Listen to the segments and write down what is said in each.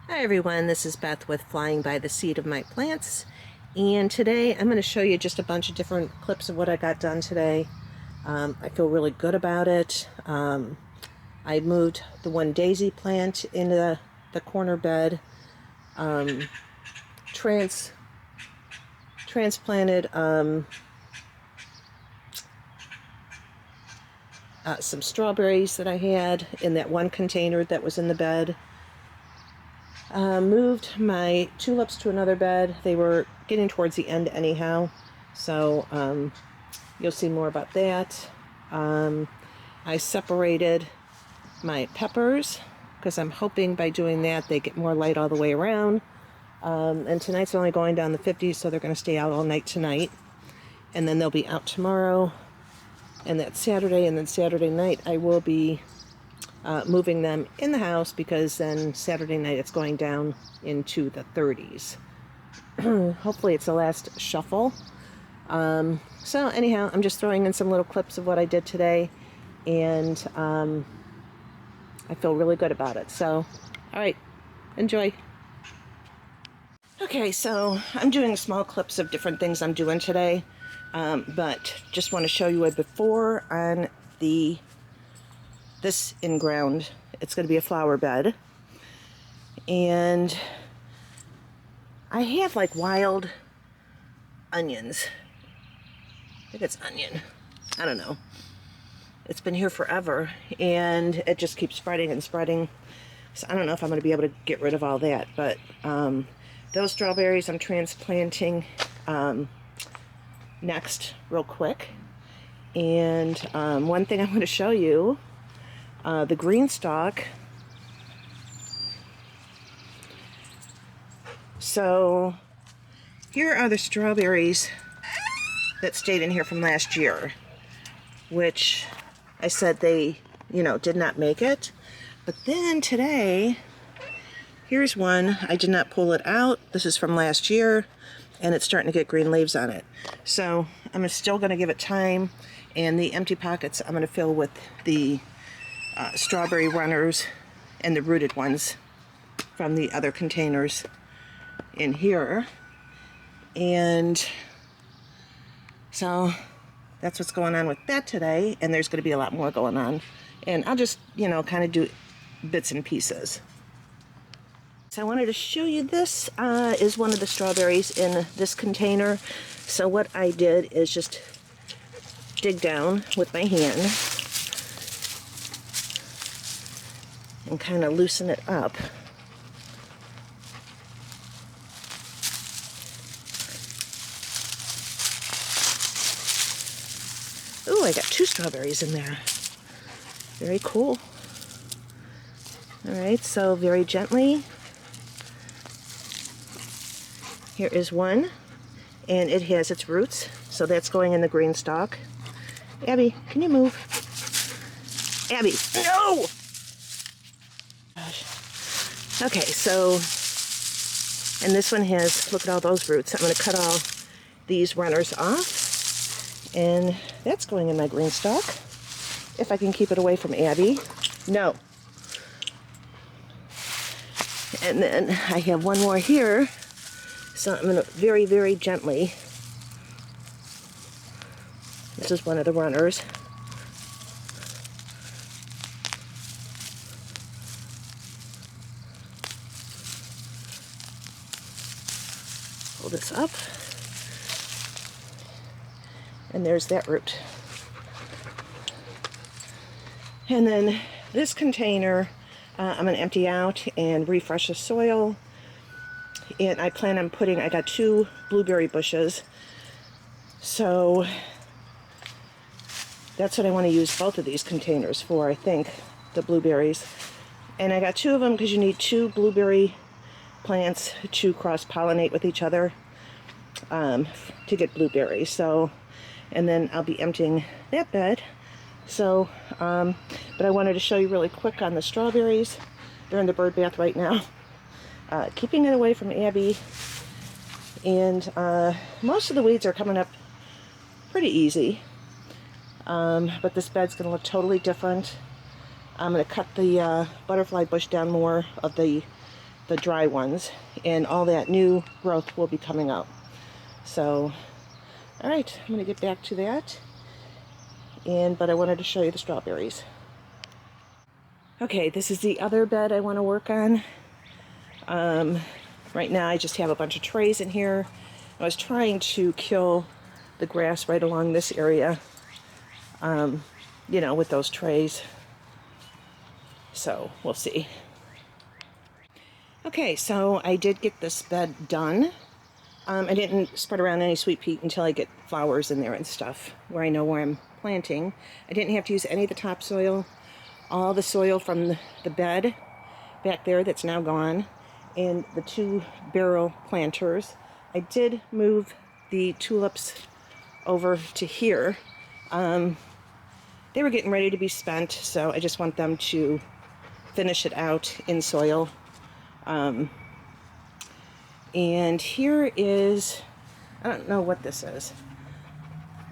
Hi everyone, this is Beth with Flying by the Seed of My Plants, and today I'm going to show you just a bunch of different clips of what I got done today. I feel really good about it. I moved the one daisy plant into the corner bed, transplanted some strawberries that I had in that one container that was in the bed. Moved my tulips to another bed. They were getting towards the end anyhow, so you'll see more about that. I separated my peppers because I'm hoping by doing that they get more light all the way around. And tonight's only going down the 50s, so they're going to stay out all night tonight. And then they'll be out tomorrow, and that's Saturday, and then Saturday night I will be moving them in the house, because then Saturday night it's going down into the 30s. Hopefully it's the last shuffle. So anyhow, I'm just throwing in some little clips of what I did today, and I feel really good about it. So, all right, enjoy. Okay, so I'm doing small clips of different things I'm doing today, but just want to show you a before on this in-ground. It's going to be a flower bed, and I have like wild onions. I think it's onion. I don't know. It's been here forever, and it just keeps spreading and spreading. So I don't know if I'm going to be able to get rid of all that, but those strawberries I'm transplanting next real quick. And one thing I want to show you, the green stalk. So here are the strawberries that stayed in here from last year, which I said they, did not make it. But then today, here's one. I did not pull it out. This is from last year, and it's starting to get green leaves on it. So I'm still going to give it time, and the empty pockets I'm going to fill with the strawberry runners and the rooted ones from the other containers in here. And so that's what's going on with that today, and there's going to be a lot more going on, and I'll just kind of do bits and pieces. So I wanted to show you, this is one of the strawberries in this container. So what I did is just dig down with my hand and kind of loosen it up. Ooh, I got 2 strawberries in there. Very cool. All right, so very gently. Here is one, and it has its roots, so that's going in the green stalk. Abby, can you move? Abby, no! Gosh. Okay, so, and this one has, look at all those roots. I'm going to cut all these runners off, and that's going in my green stalk, if I can keep it away from Abby. No. And then I have one more here, so I'm going to very, very gently, this is one of the runners, pull this up, and there's that root. And then this container I'm going to empty out and refresh the soil. And I plan on putting, I got 2 blueberry bushes, so that's what I want to use both of these containers for, I think, the blueberries. And I got 2 of them because you need 2 blueberry plants to cross-pollinate with each other to get blueberries. So, and then I'll be emptying that bed. So, but I wanted to show you really quick on the strawberries. They're in the bird bath right now. Keeping it away from Abby, and most of the weeds are coming up pretty easy, but this bed's going to look totally different. I'm going to cut the butterfly bush down more of the the dry ones, and all that new growth will be coming out. So, all right, I'm going to get back to that. But I wanted to show you the strawberries. Okay, this is the other bed I want to work on. Right now I just have a bunch of trays in here. I was trying to kill the grass right along this area, you know, with those trays. So we'll see. Okay, so I did get this bed done. I didn't spread around any sweet pea until I get flowers in there and stuff, where I know where I'm planting. I didn't have to use any of the topsoil. All the soil from the bed back there that's now gone, and the 2 barrel planters. I did move the tulips over to here. They were getting ready to be spent, so I just want them to finish it out in soil. And here is, I don't know what this is.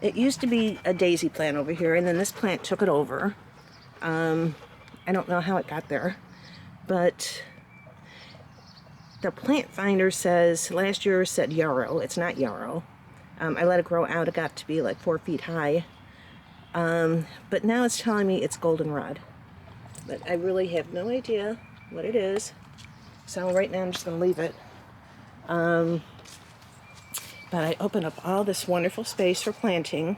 It used to be a daisy plant over here, and then this plant took it over. I don't know how it got there, but the plant finder says, last year said yarrow. It's not yarrow. I let it grow out. It got to be like 4 feet high. But now it's telling me it's goldenrod. But I really have no idea what it is. So right now I'm just going to leave it. But I opened up all this wonderful space for planting.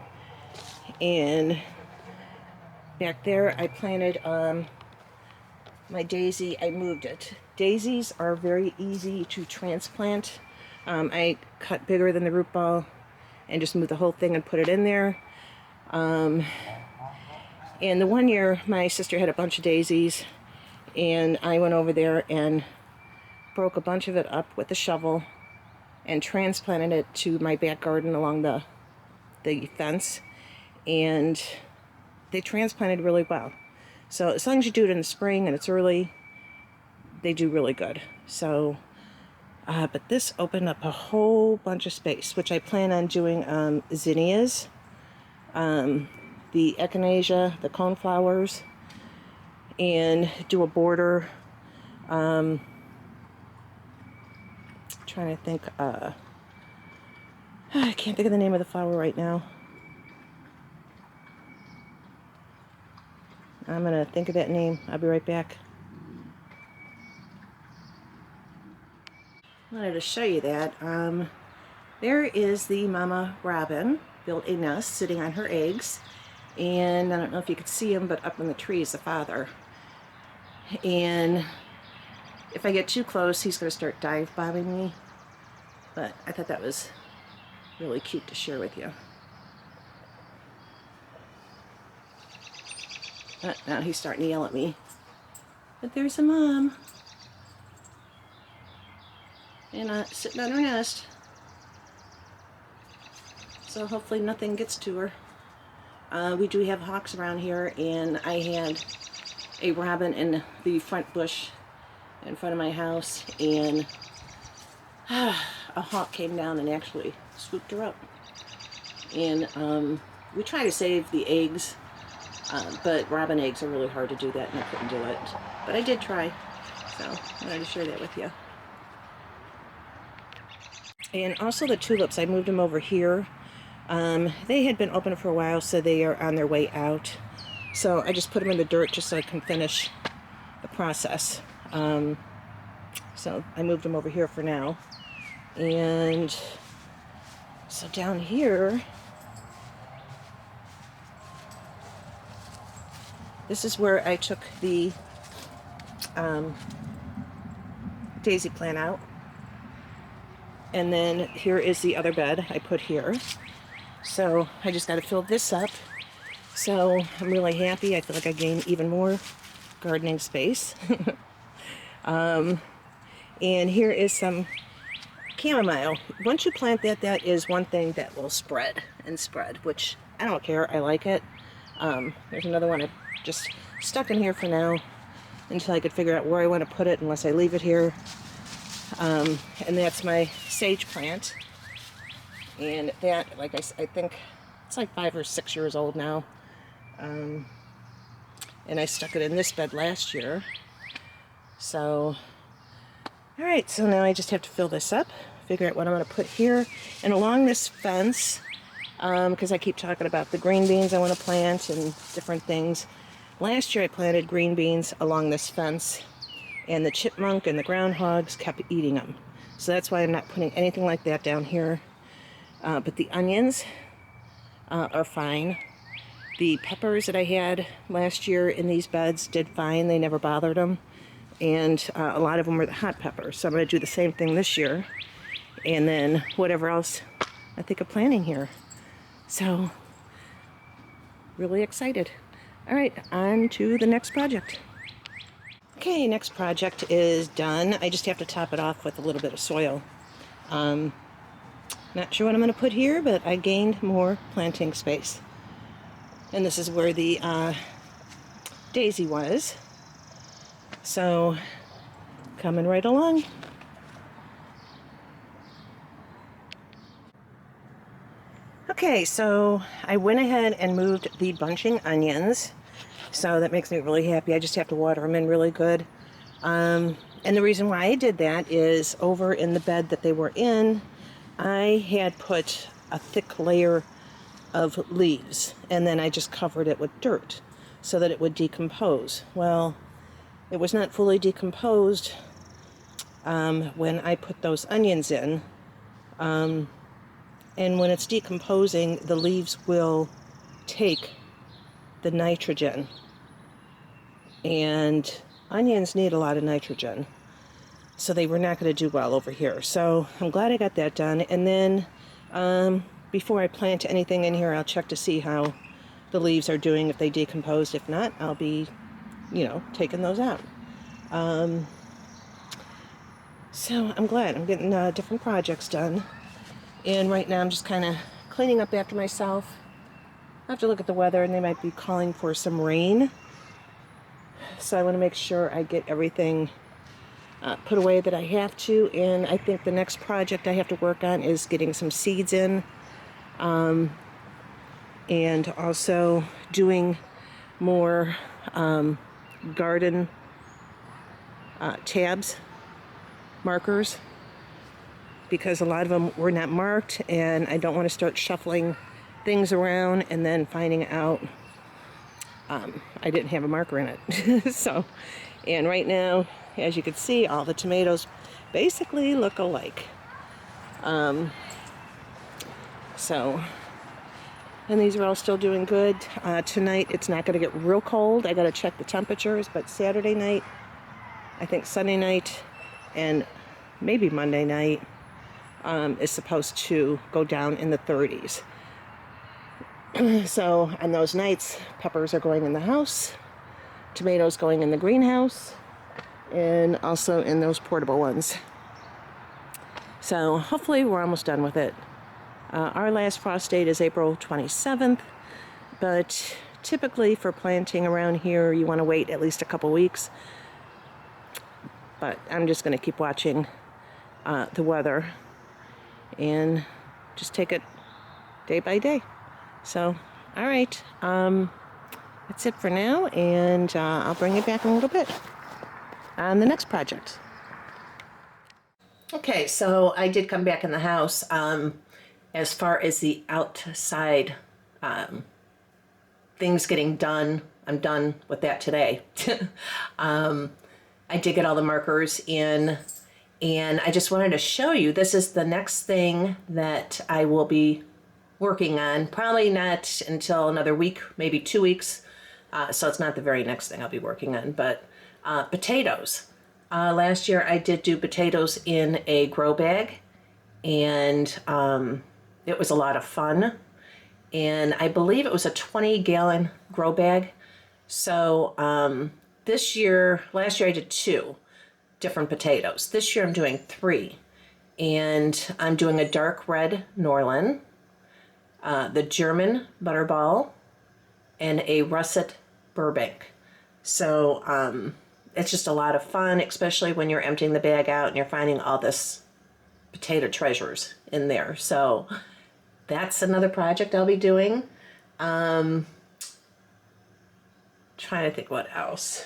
And back there I planted my daisy. I moved it. Daisies are very easy to transplant. I cut bigger than the root ball and just moved the whole thing and put it in there. And the one year my sister had a bunch of daisies, and I went over there and broke a bunch of it up with a shovel and transplanted it to my back garden along the fence, and they transplanted really well. So as long as you do it in the spring and it's early, they do really good. So, but this opened up a whole bunch of space, which I plan on doing zinnias, the echinacea, the coneflowers, and do a border. Trying to think, I can't think of the name of the flower right now. I'm gonna think of that name. I'll be right back. I wanted to show you that. There is the mama robin, built a nest sitting on her eggs, and I don't know if you could see him, but up in the tree is the father. And if I get too close, he's going to start dive bombing me. But I thought that was really cute to share with you. Now he's starting to yell at me. But there's a mom. And sitting on her nest. So hopefully nothing gets to her. We do have hawks around here, and I had a robin in the front bush in front of my house, and a hawk came down and actually swooped her up. And we try to save the eggs, but robin eggs are really hard to do that, and I couldn't do it. But I did try, so I wanted to share that with you. And also the tulips, I moved them over here. They had been open for a while, so they are on their way out. So I just put them in the dirt just so I can finish the process. So I moved them over here for now. And so down here, this is where I took the daisy plant out. And then here is the other bed I put here. So I just got to fill this up. So I'm really happy. I feel like I gained even more gardening space. And here is some chamomile. Once you plant that, that is one thing that will spread and spread, which I don't care. I like it. There's another one I just stuck in here for now until I could figure out where I want to put it, unless I leave it here. And that's my sage plant. And that, like I think it's like 5 or 6 years old now. And I stuck it in this bed last year. So All right, so now I just have to fill this up, figure out what I'm going to put here. And along this fence, because I keep talking about the green beans I want to plant and different things. Last year I planted green beans along this fence, and the chipmunk and the groundhogs kept eating them. So that's why I'm not putting anything like that down here. But the onions are fine. The peppers that I had last year in these beds did fine. They never bothered them. And a lot of them were the hot peppers. So I'm going to do the same thing this year. And then whatever else I think of planting here. So, really excited. All right, on to the next project. Okay, next project is done. I just have to top it off with a little bit of soil. Not sure what I'm going to put here, but I gained more planting space. And this is where the daisy was. So, coming right along. Okay, so I went ahead and moved the bunching onions. So that makes me really happy. I just have to water them in really good. And the reason why I did that is over in the bed that they were in, I had put a thick layer of leaves, and then I just covered it with dirt so that it would decompose. Well, it was not fully decomposed when I put those onions in. And when it's decomposing, the leaves will take the nitrogen. And onions need a lot of nitrogen. So they were not going to do well over here. So I'm glad I got that done. And then before I plant anything in here, I'll check to see how the leaves are doing, if they decomposed. If not, I'll be, taking those out. So I'm glad I'm getting different projects done. And right now I'm just kind of cleaning up after myself. I have to look at the weather, and they might be calling for some rain. So I want to make sure I get everything put away that I have to. And I think the next project I have to work on is getting some seeds in. And also doing more garden tabs, markers, because a lot of them were not marked, and I don't want to start shuffling things around and then finding out I didn't have a marker in it. So, and right now, as you can see, all the tomatoes basically look alike. So, and these are all still doing good. Tonight, it's not going to get real cold. I got to check the temperatures, but Saturday night, I think Sunday night, and maybe Monday night, is supposed to go down in the 30s. So on those nights, peppers are going in the house, tomatoes going in the greenhouse, and also in those portable ones. So hopefully we're almost done with it. Our last frost date is April 27th, but typically for planting around here, you want to wait at least a couple weeks. But I'm just going to keep watching the weather and just take it day by day. So, all right, that's it for now, and I'll bring you back in a little bit on the next project. Okay, so I did come back in the house. As far as the outside things getting done, I'm done with that today. I did get all the markers in, and I just wanted to show you, this is the next thing that I will be working on. Probably not until another week, maybe 2 weeks. So it's not the very next thing I'll be working on, but potatoes. Last year I did do potatoes in a grow bag, and it was a lot of fun. And I believe it was a 20-gallon grow bag. So last year I did 2 different potatoes. This year I'm doing 3. And I'm doing a dark red Norland, the German Butterball, and a russet Burbank. So it's just a lot of fun, especially when you're emptying the bag out and you're finding all this potato treasures in there. So that's another project I'll be doing. Trying to think what else.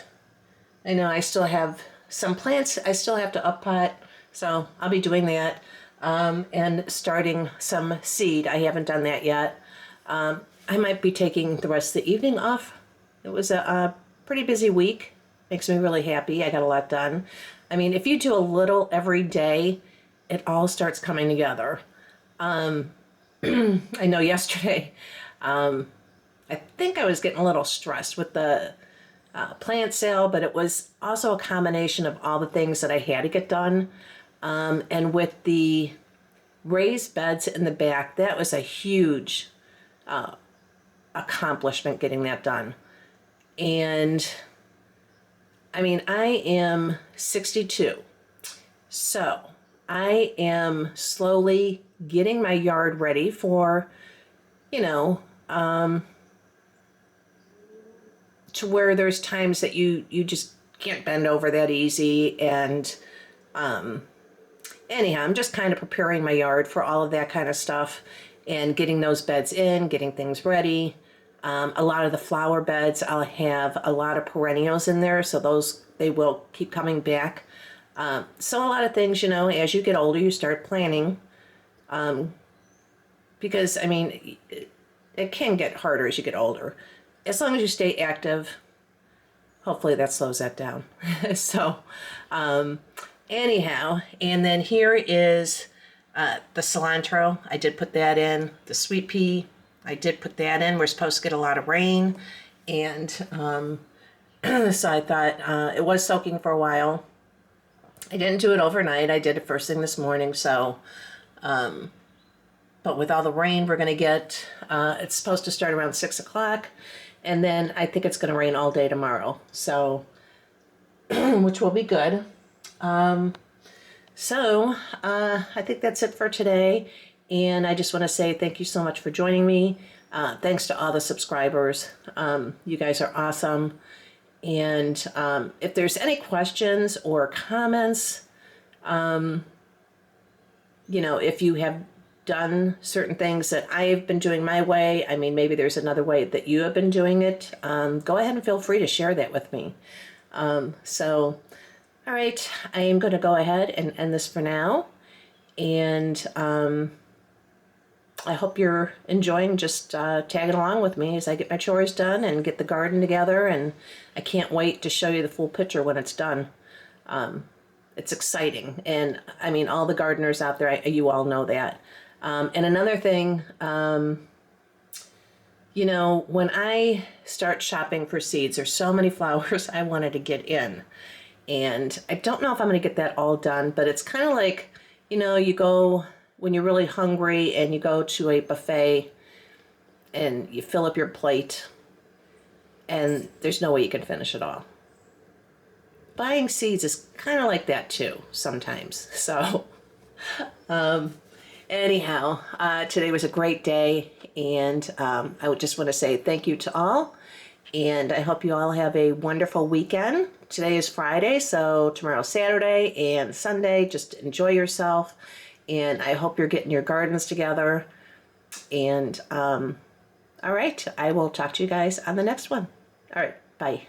I know I still have some plants I still have to up pot, so I'll be doing that. And starting some seed. I haven't done that yet. I might be taking the rest of the evening off. It was a pretty busy week. Makes me really happy. I got a lot done. I mean, if you do a little every day, it all starts coming together. I know yesterday, I think I was getting a little stressed with the plant sale, but it was also a combination of all the things that I had to get done. And with the raised beds in the back, that was a huge accomplishment getting that done. And I mean, I am 62, so I am slowly getting my yard ready for, you know, to where there's times that you just can't bend over that easy. And anyhow, I'm just kind of preparing my yard for all of that kind of stuff and getting those beds in, getting things ready. A lot of the flower beds, I'll have a lot of perennials in there, so those, they will keep coming back. So a lot of things, you know, as you get older, you start planning. Because, I mean, it can get harder as you get older. As long as you stay active, hopefully that slows that down. So, anyhow, and then here is the cilantro. I did put that in. The sweet pea, I did put that in. We're supposed to get a lot of rain. And so I thought it was soaking for a while. I didn't do it overnight. I did it first thing this morning. So, but with all the rain we're going to get, it's supposed to start around 6 o'clock. And then I think it's going to rain all day tomorrow. So, which will be good. So I think that's it for today. And I just want to say thank you so much for joining me. Thanks to all the subscribers. You guys are awesome. And if there's any questions or comments, you know, if you have done certain things that I've been doing my way, I mean, maybe there's another way that you have been doing it, go ahead and feel free to share that with me. So, all right, I am going to go ahead and end this for now. And I hope you're enjoying just tagging along with me as I get my chores done and get the garden together. And I can't wait to show you the full picture when it's done. It's exciting. And I mean, all the gardeners out there, you all know that. And another thing, you know, when I start shopping for seeds, there's so many flowers I wanted to get in. And I don't know if I'm going to get that all done, but it's kind of like, you know, you go when you're really hungry and you go to a buffet and you fill up your plate and there's no way you can finish it all. Buying seeds is kind of like that too, sometimes. So, anyhow, today was a great day, and I would just want to say thank you to all, and I hope you all have a wonderful weekend. Today is Friday, so tomorrow's Saturday and Sunday. Just enjoy yourself, and I hope you're getting your gardens together. And all right, I will talk to you guys on the next one. All right, bye.